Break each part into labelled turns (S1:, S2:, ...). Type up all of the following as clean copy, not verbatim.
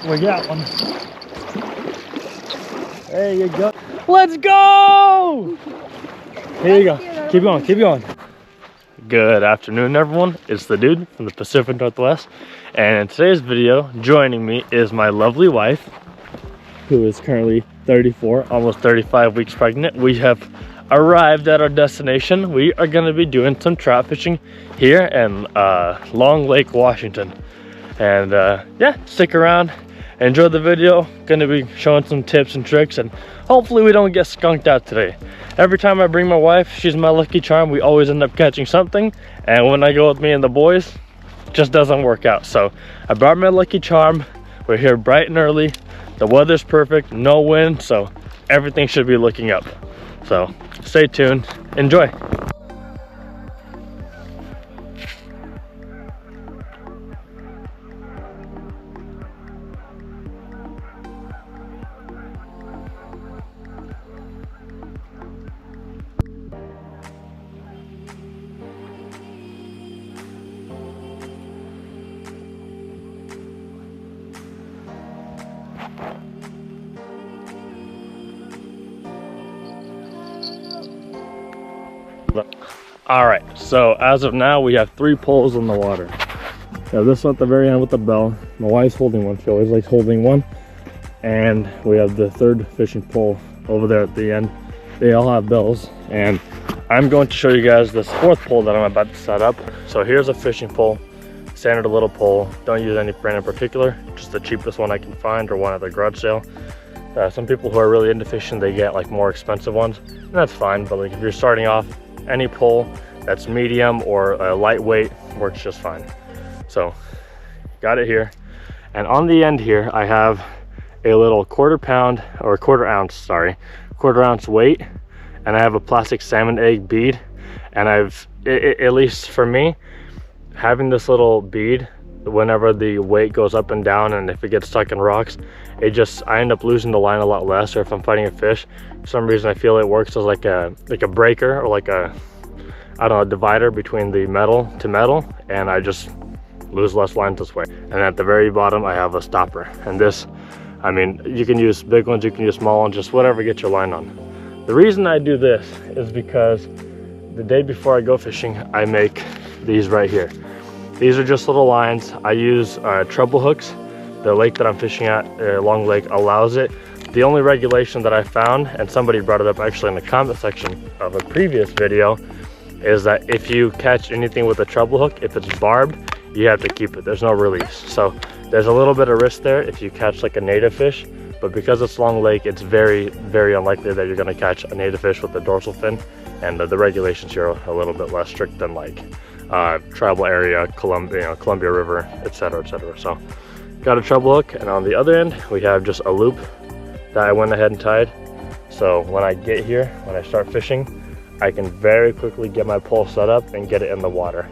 S1: We got one. There you go. Let's go! Here you go. Keep going, keep going. Good afternoon, everyone. It's the dude from the Pacific Northwest. And in today's video, joining me is my lovely wife, who is currently 34, almost 35 weeks pregnant. We have arrived at our destination. We are going to be doing some trout fishing here in Long Lake, Washington. And yeah, stick around, enjoy the video. Going to be showing some tips and tricks, and hopefully we don't get skunked out today. Every time I bring my wife, she's my lucky charm. We always end up catching something, and when I go with me and the boys, it just doesn't work out. So I brought my lucky charm. We're here bright and early. The weather's perfect, no wind, so everything should be looking up. So stay tuned, enjoy. All right, so as of now, we have 3 poles in the water. Now this one at the very end with the bell. My wife's holding one. She always likes holding one. And we have the 3rd fishing pole over there at the end. They all have bells. And I'm going to show you guys this 4th pole that I'm about to set up. So here's a fishing pole, standard little pole. Don't use any brand in particular, just the cheapest one I can find or one at the garage sale. Some people who are really into fishing, they get like more expensive ones, and that's fine. But like if you're starting off, any pole that's medium or lightweight works just fine. So got it here, and on the end here I have a little quarter ounce weight, and I have a plastic salmon egg bead. And at least for me, having this little bead, whenever the weight goes up and down, and if it gets stuck in rocks, I end up losing the line a lot less. Or if I'm fighting a fish, for some reason I feel it works as like a breaker, or like a, I don't know, a divider between the metal to metal, and I just lose less line this way. And at the very bottom I have a stopper, and this, I mean, you can use big ones, you can use small ones, just whatever gets your line on. The reason I do this is because the day before I go fishing, I make these right here. These are just little lines. I use treble hooks. The lake that I'm fishing at, Long Lake, allows it. The only regulation that I found, and somebody brought it up actually in the comment section of a previous video, is that if you catch anything with a treble hook, if it's barbed, you have to keep it. There's no release. So there's a little bit of risk there if you catch like a native fish, but because it's Long Lake, it's very, very unlikely that you're gonna catch a native fish with the dorsal fin, and the regulations here are a little bit less strict than like tribal area, Columbia River, etc., etc. So got a treble hook, and on the other end we have just a loop that I went ahead and tied. So when I get here, when I start fishing, I can very quickly get my pole set up and get it in the water.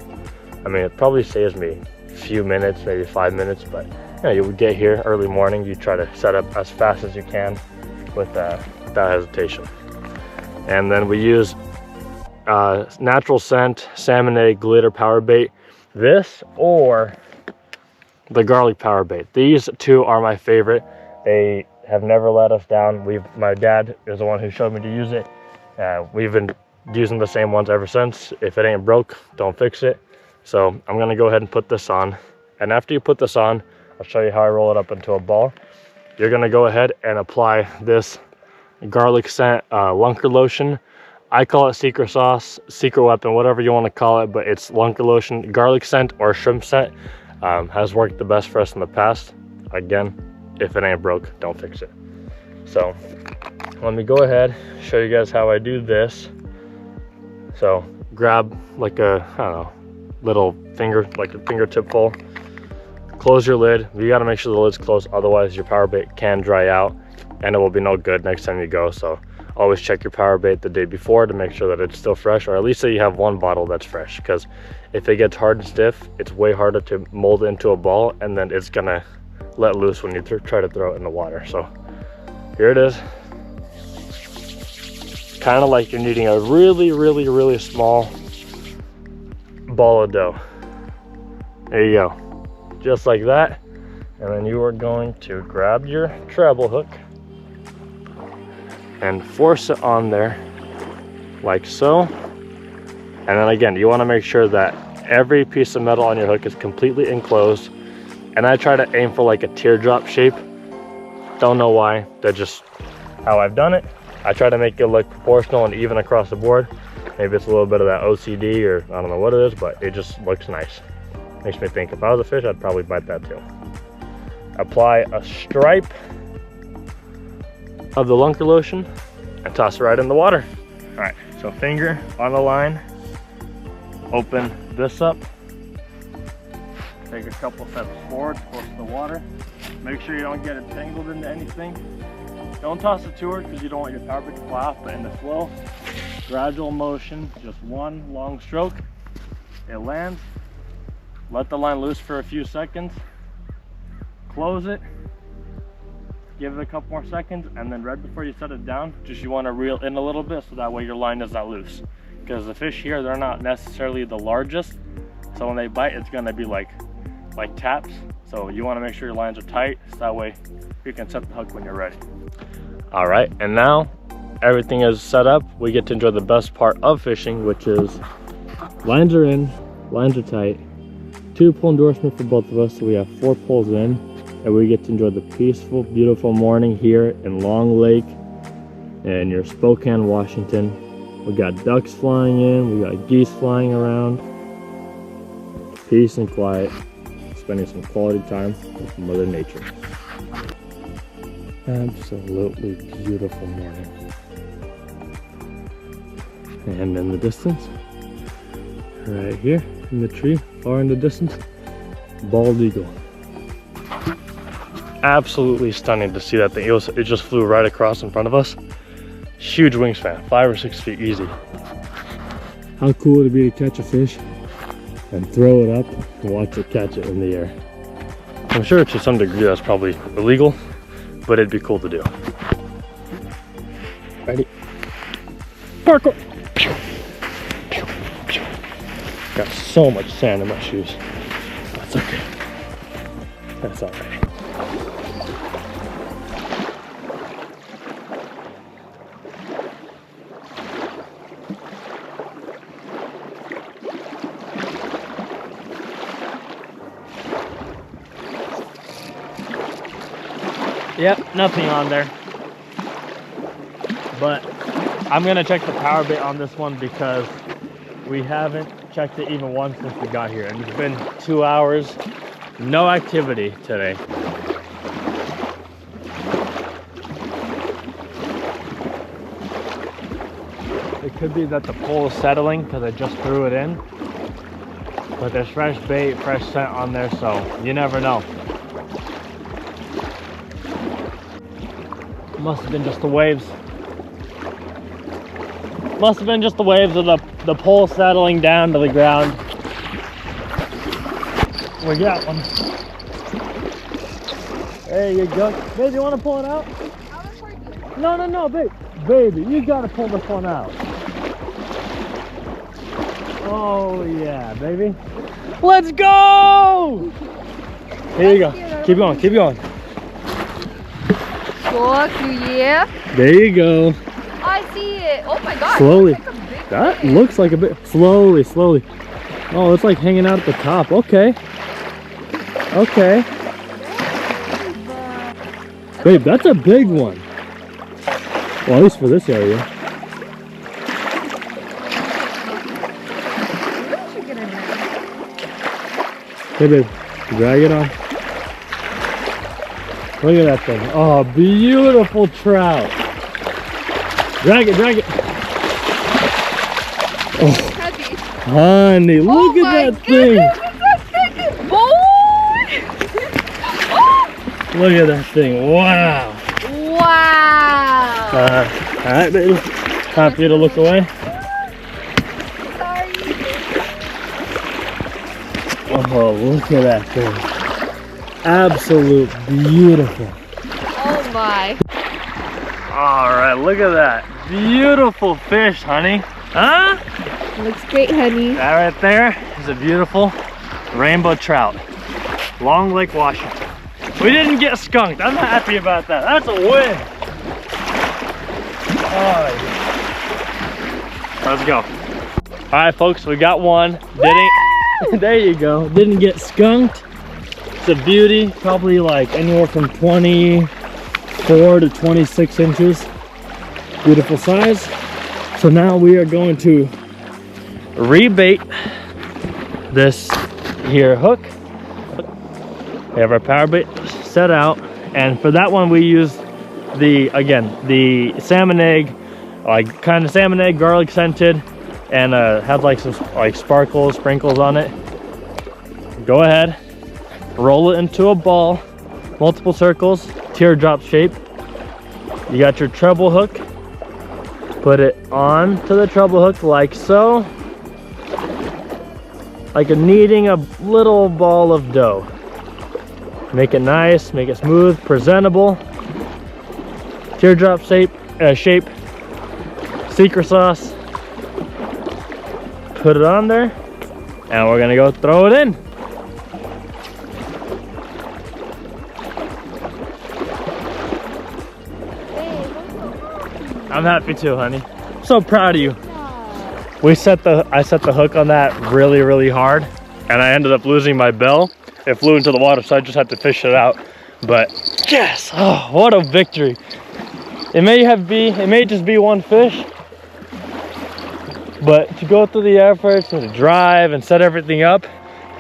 S1: I mean, it probably saves me a few minutes, maybe 5 minutes, but you know, you would get here early morning, you try to set up as fast as you can without hesitation. And then we use natural scent salmon egg glitter power bait, this or the garlic power bait. These 2 are my favorite. They have never let us down. My dad is the one who showed me to use it. We've been using the same ones ever since. If it ain't broke, don't fix it. So I'm gonna go ahead and put this on, and after you put this on, I'll show you how I roll it up into a ball. You're gonna go ahead and apply this garlic scent lunker lotion. I call it secret sauce, secret weapon, whatever you want to call it, but it's lunker lotion. Garlic scent or shrimp scent has worked the best for us in the past. Again, if it ain't broke, don't fix it. So let me go ahead, show you guys how I do this. So grab like a, I don't know, little finger, like a fingertip full. Close your lid. You got to make sure the lid's closed, otherwise your power bait can dry out and it will be no good next time you go. So always check your power bait the day before to make sure that it's still fresh, or at least that you have 1 bottle that's fresh, because if it gets hard and stiff, it's way harder to mold it into a ball, and then it's gonna let loose when you try to throw it in the water. So here it is. Kind of like you're kneading a really, really, really small ball of dough. There you go, just like that. And then you are going to grab your treble hook and force it on there like so. And then again, you want to make sure that every piece of metal on your hook is completely enclosed. And I try to aim for like a teardrop shape. Don't know why, that's just how I've done it. I try to make it look proportional and even across the board. Maybe it's a little bit of that OCD, or I don't know what it is, but it just looks nice. Makes me think if I was a fish, I'd probably bite that too. Apply a stripe of the lunker lotion and toss it right in the water. All right, so finger on the line, open this up, take a couple steps forward, close to the water. Make sure you don't get it tangled into anything. Don't toss it too hard because you don't want your power bait to fly off, but in the flow, gradual motion, just one long stroke, it lands. Let the line loose for a few seconds, close it, give it a couple more seconds, and then right before you set it down, just you want to reel in a little bit so that way your line is not loose. Because the fish here, they're not necessarily the largest, so when they bite, it's going to be like taps. So you want to make sure your lines are tight, so that way you can set the hook when you're ready. All right, and now everything is set up. We get to enjoy the best part of fishing, which is lines are in, lines are tight. 2-pull endorsement for both of us, so we have 4 pulls in, and we get to enjoy the peaceful, beautiful morning here in Long Lake and near Spokane, Washington. We got ducks flying in, we got geese flying around. Peace and quiet, spending some quality time with Mother Nature. Absolutely beautiful morning. And in the distance, right here in the tree, far in the distance, bald eagle. Absolutely stunning to see that thing. It just flew right across in front of us. Huge wingspan, 5 or 6 feet easy. How cool would it be to catch a fish and throw it up and watch it catch it in the air? I'm sure to some degree that's probably illegal, but it'd be cool to do. Ready? Parkour! Got so much sand in my shoes. That's okay. That's all right. Yep, nothing on there. But I'm gonna check the power bait on this one because we haven't checked it even once since we got here. And it's been 2 hours, no activity today. It could be that the pole is settling because I just threw it in. But there's fresh bait, fresh scent on there, so you never know. Must have been just the waves. Must have been just the waves of the pole settling down to the ground. We got one. There you go. Baby, you want to pull it out? No, babe. Baby, you got to pull this one out. Oh, yeah, baby. Let's go! Here you go. Keep going, keep going.
S2: Yeah.
S1: There you go.
S2: I see it. Oh my god.
S1: Slowly.
S2: Like
S1: that looks like a bit. Slowly, slowly. Oh, it's like hanging out at the top. Okay. Okay. Babe, that's a big one. Well, at least for this area. Hey, babe. Drag it on. Look at that thing. Oh, beautiful trout. Drag it, drag it. Oh,
S2: heavy.
S1: Honey, look at that thing. Look at that thing. Wow.
S2: Wow.
S1: All right, baby. Time for you to look away.
S2: Sorry.
S1: Oh, look at that thing. Absolute beautiful.
S2: Oh my.
S1: All right, look at that. Beautiful fish, honey. Huh?
S2: Looks great, honey.
S1: That right there is a beautiful rainbow trout. Long Lake, Washington. We didn't get skunked. I'm happy about that. That's a win. Oh, let's go. All right, folks, we got one. There you go. Didn't get skunked. It's a beauty. Probably like anywhere from 24 to 26 inches. Beautiful size. So now we are going to rebait this here hook. We have our power bait set out, and for that one we use the salmon egg, like kind of salmon egg, garlic scented, and has like some like sprinkles on it. Go ahead, roll it into a ball, multiple circles, teardrop shape. You got your treble hook. Put it onto the treble hook like so, like kneading a little ball of dough. Make it nice, make it smooth, presentable. Teardrop shape, secret sauce. Put it on there, and we're gonna go throw it in. I'm happy too, honey. So proud of you. I set the hook on that really hard, and I ended up losing my bell. It flew into the water, so I just had to fish it out. But yes, oh, what a victory! It may just be one fish, but to go through the effort, to drive and set everything up,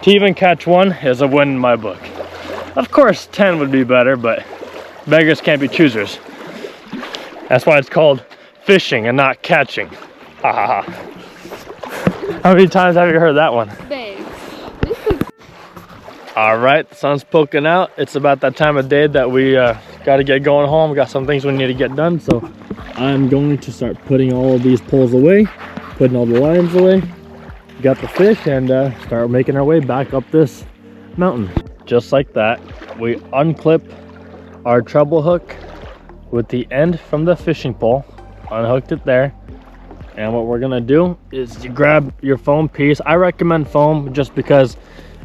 S1: to even catch one is a win in my book. Of course, 10 would be better, but beggars can't be choosers. That's why it's called fishing and not catching. Ha ha ha. How many times have you heard that one?
S2: Babe.
S1: All right, the sun's poking out. It's about that time of day that we got to get going home. We got some things we need to get done. So I'm going to start putting all of these poles away, putting all the lines away. Got the fish, and start making our way back up this mountain. Just like that, we unclip our treble hook with the end from the fishing pole, unhooked it there, and what we're gonna do is you grab your foam piece. I recommend foam just because,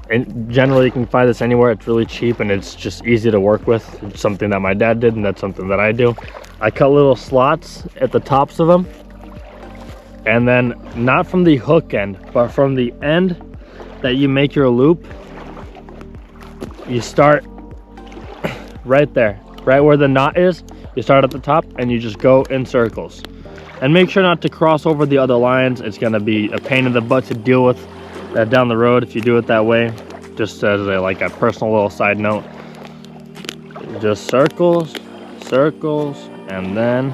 S1: and generally you can find this anywhere. It's really cheap and it's just easy to work with. It's something that my dad did, and that's something that I do. I cut little slots at the tops of them, and then not from the hook end, but from the end that you make your loop, you start right there, right where the knot is. You start at the top and you just go in circles, and make sure not to cross over the other lines. It's going to be a pain in the butt to deal with down the road if you do it that way. Just as like a personal little side note, just circles, and then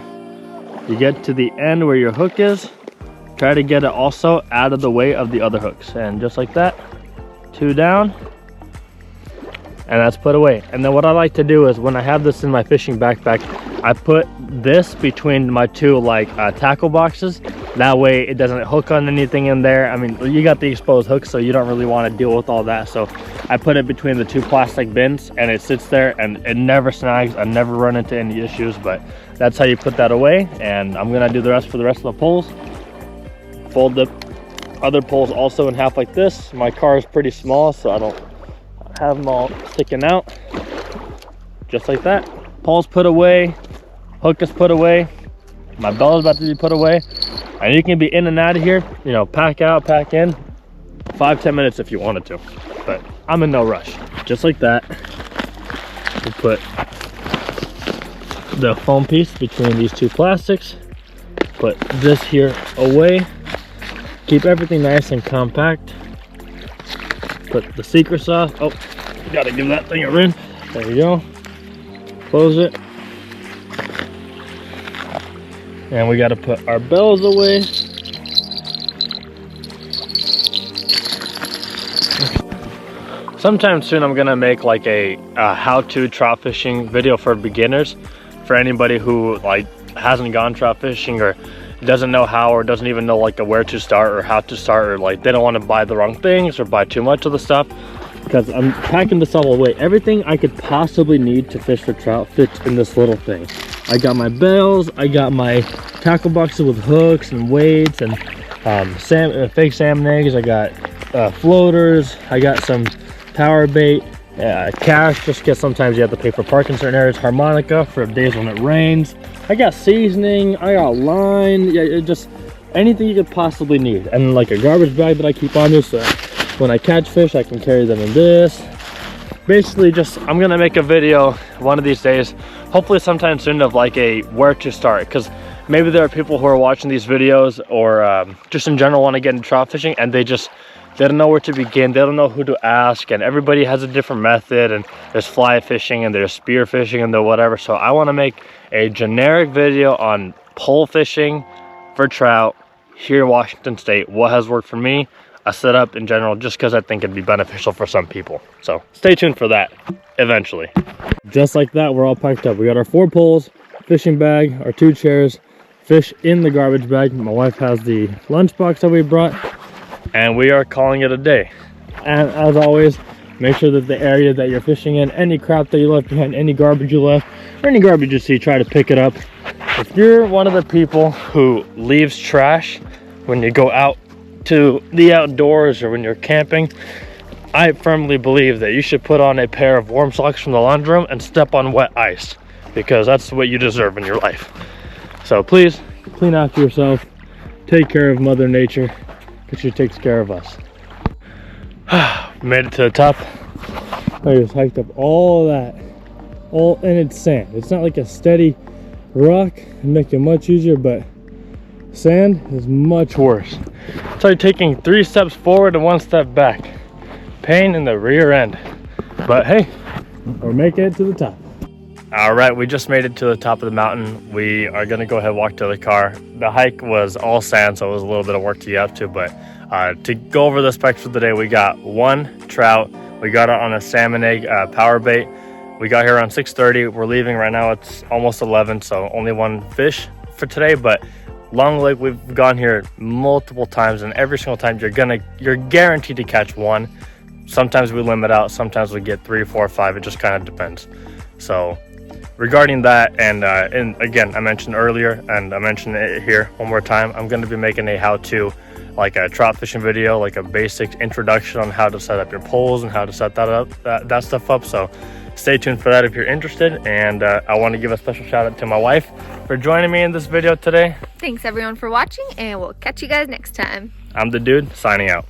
S1: you get to the end where your hook is. Try to get it also out of the way of the other hooks, and just like that, 2 down, and that's put away. And then what I like to do is, when I have this in my fishing backpack, I put this between my 2 like tackle boxes. That way it doesn't hook on anything in there. I mean, you got the exposed hook, so you don't really want to deal with all that. So I put it between the 2 plastic bins, and it sits there and it never snags. I never run into any issues, but that's how you put that away. And I'm gonna do the rest for the rest of the poles. Fold the other poles also in half like this. My car is pretty small, so I don't have them all sticking out. Just like that. Poles put away, hook is put away, my bell is about to be put away, and you can be in and out of here, you know, pack out, pack in, 5-10 minutes if you wanted to, but I'm in no rush. Just like that, we put the foam piece between these 2 plastics, put this here away, keep everything nice and compact, put the secret sauce, oh, gotta give that thing a rinse, there you go. Close it, and we got to put our bells away. Sometime soon I'm gonna make like a how-to trout fishing video for beginners, for anybody who like hasn't gone trout fishing or doesn't know how, or doesn't even know like where to start or how to start, or like they don't want to buy the wrong things or buy too much of the stuff. Because I'm packing this all away. Everything I could possibly need to fish for trout fits in this little thing. I got my bails, I got my tackle boxes with hooks and weights, and fake salmon eggs. I got floaters, I got some power bait, cash, just because sometimes you have to pay for parking in certain areas. Harmonica for days when it rains. I got seasoning, I got line, yeah, just anything you could possibly need. And like a garbage bag that I keep on me, so when I catch fish I can carry them in this. Basically just, I'm gonna make a video one of these days, hopefully sometime soon, of like a where to start, because maybe there are people who are watching these videos or just in general want to get into trout fishing, and they don't know where to begin. They don't know who to ask, and everybody has a different method, and there's fly fishing and there's spear fishing and the whatever. So I want to make a generic video on pole fishing for trout here in Washington State, what has worked for me, a setup in general, just because I think it'd be beneficial for some people. So stay tuned for that eventually. Just like that, we're all packed up. We got our 4 poles, fishing bag, our 2 chairs, fish in the garbage bag. My wife has the lunchbox that we brought, and we are calling it a day. And as always, make sure that the area that you're fishing in, any crap that you left behind, any garbage you left, or any garbage you see, try to pick it up. If you're one of the people who leaves trash when you go out to the outdoors or when you're camping, I firmly believe that you should put on a pair of warm socks from the laundry room and step on wet ice, because that's what you deserve in your life. So please clean after yourself, take care of Mother Nature, because she takes care of us. Made it to the top. I just hiked up all of that, and it's sand. It's not like a steady rock and make it much easier, but sand is much worse. It's like taking 3 steps forward and 1 step back. Pain in the rear end. But hey, we're making it to the top. All right, we just made it to the top of the mountain. We are gonna go ahead and walk to the car. The hike was all sand, so it was a little bit of work to get up to, but to go over the specs for the day, we got 1 trout. We got it on a salmon egg power bait. We got here around 6:30. We're leaving right now. It's almost 11, so only 1 fish for today. But Long Lake, we've gone here multiple times, and every single time you're guaranteed to catch 1. Sometimes we limit out, sometimes we get 3, 4, 5. It just kind of depends. So regarding that, and again, I mentioned earlier, and I mentioned it here one more time, I'm going to be making a how-to, like a trout fishing video, like a basic introduction on how to set up your poles and how to set that stuff up. So stay tuned for that if you're interested. And I want to give a special shout out to my wife for joining me in this video today.
S2: Thanks everyone for watching, and we'll catch you guys next time.
S1: I'm the dude, signing out.